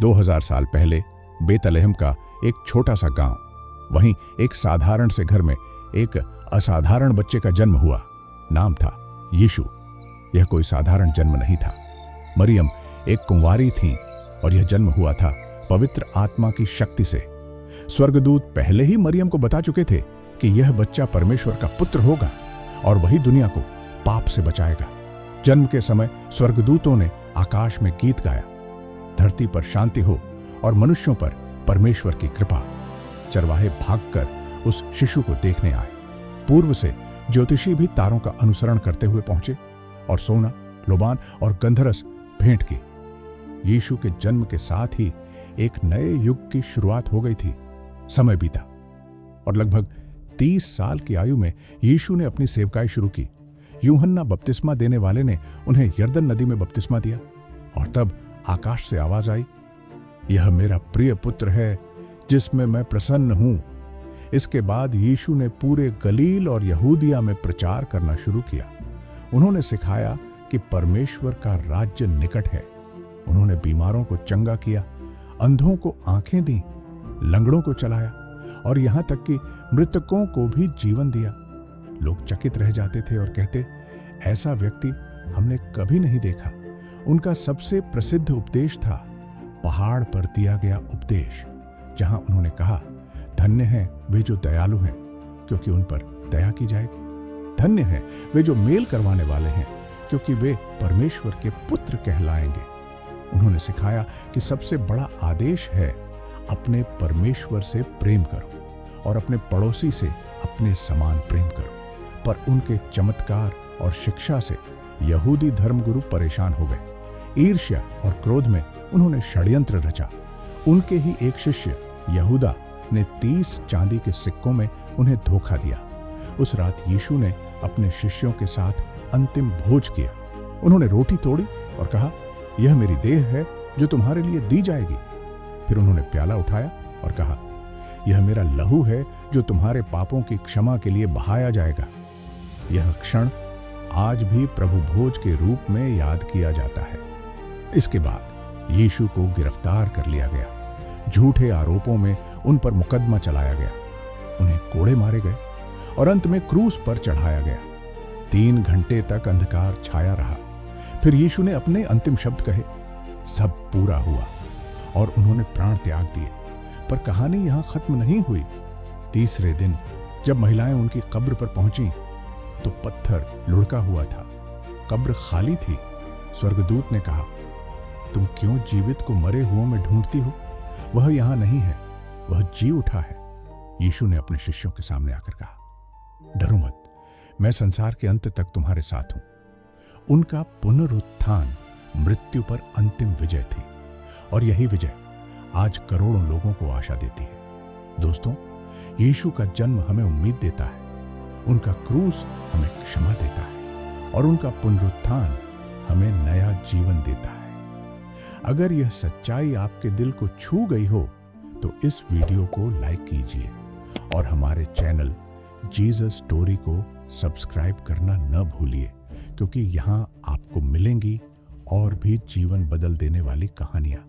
2000 साल पहले बेतलहम का एक छोटा सा गांव, वहीं एक साधारण से घर में एक असाधारण बच्चे का जन्म हुआ। नाम था यीशु। यह कोई साधारण जन्म नहीं था। मरियम एक कुंवारी थी और यह जन्म हुआ था पवित्र आत्मा की शक्ति से। स्वर्गदूत पहले ही मरियम को बता चुके थे कि यह बच्चा परमेश्वर का पुत्र होगा और वही दुनिया को पाप से बचाएगा। जन्म के समय स्वर्गदूतों ने आकाश में गीत गाया, धरती पर शांति हो और मनुष्यों पर परमेश्वर की कृपा। चरवाहे भागकर उस शिशु को देखने आए। पूर्व से ज्योतिषी भी तारों का अनुसरण करते हुए पहुंचे और सोना, लोबान और गंधरस भेंट की। यीशु के जन्म के साथ ही एक नए युग की शुरुआत हो गई थी। समय बीता और लगभग 30 साल की आयु में यीशु ने अपनी सेवकाई शुरू की। यूहन्ना बपतिस्मा देने वाले ने उन्हें यरदन नदी में बपतिस्मा दिया और तब आकाश से आवाज आई, यह मेरा प्रिय पुत्र है जिसमें मैं प्रसन्न हूं। इसके बाद यीशु ने पूरे गलील और यहूदिया में प्रचार करना शुरू किया। उन्होंने सिखाया कि परमेश्वर का राज्य निकट है। उन्होंने बीमारों को चंगा किया, अंधों को आंखें दी, लंगड़ों को चलाया और यहां तक कि मृतकों को भी जीवन दिया। लोग चकित रह जाते थे और कहते, ऐसा व्यक्ति हमने कभी नहीं देखा। उनका सबसे प्रसिद्ध उपदेश था पहाड़ पर दिया गया उपदेश, जहां उन्होंने कहा, धन्य हैं वे जो दयालु हैं, क्योंकि उन पर दया की जाएगी। धन्य हैं वे जो मेल करवाने वाले हैं, क्योंकि वे परमेश्वर के पुत्र कहलाएंगे। उन्होंने सिखाया कि सबसे बड़ा आदेश है, अपने परमेश्वर से प्रेम करो और अपने पड़ोसी से अपने समान प्रेम करो। पर उनके चमत्कार और शिक्षा से यहूदी धर्मगुरु परेशान हो गए। ईर्ष्या और क्रोध में उन्होंने षड्यंत्र रचा। उनके ही एक शिष्य यहूदा ने 30 चांदी के सिक्कों में उन्हें धोखा दिया। उस रात यीशु ने अपने शिष्यों के साथ अंतिम भोज किया। उन्होंने रोटी तोड़ी और कहा, यह मेरी देह है जो तुम्हारे लिए दी जाएगी। फिर उन्होंने प्याला उठाया और कहा, यह मेरा लहू है जो तुम्हारे पापों की क्षमा के लिए बहाया जाएगा। यह क्षण आज भी प्रभु भोज के रूप में याद किया जाता है। इसके बाद यीशु को गिरफ्तार कर लिया गया। झूठे आरोपों में उन पर मुकदमा चलाया गया। उन्हें कोड़े मारे गए और अंत में क्रूस पर चढ़ाया गया। 3 घंटे तक अंधकार छाया रहा। फिर यीशु ने अपने अंतिम शब्द कहे, सब पूरा हुआ, और उन्होंने प्राण त्याग दिए। पर कहानी यहां खत्म नहीं हुई। तीसरे दिन जब महिलाएं उनकी कब्र पर पहुंची तो पत्थर लुढ़का हुआ था, कब्र खाली थी। स्वर्गदूत ने कहा, तुम क्यों जीवित को मरे हुओं में ढूंढती हो? वह यहां नहीं है, वह जी उठा है। यीशु ने अपने शिष्यों के सामने आकर कहा, डरो मत, मैं संसार के अंत तक तुम्हारे साथ हूं। उनका पुनरुत्थान मृत्यु पर अंतिम विजय थी और यही विजय आज करोड़ों लोगों को आशा देती है। दोस्तों, यीशु का जन्म हमें उम्मीद देता है, उनका क्रूस हमें क्षमा देता है और उनका पुनरुत्थान हमें नया जीवन देता है। अगर यह सच्चाई आपके दिल को छू गई हो तो इस वीडियो को लाइक कीजिए और हमारे चैनल जीसस स्टोरी को सब्सक्राइब करना न भूलिए, क्योंकि यहाँ आपको मिलेंगी और भी जीवन बदल देने वाली कहानियां।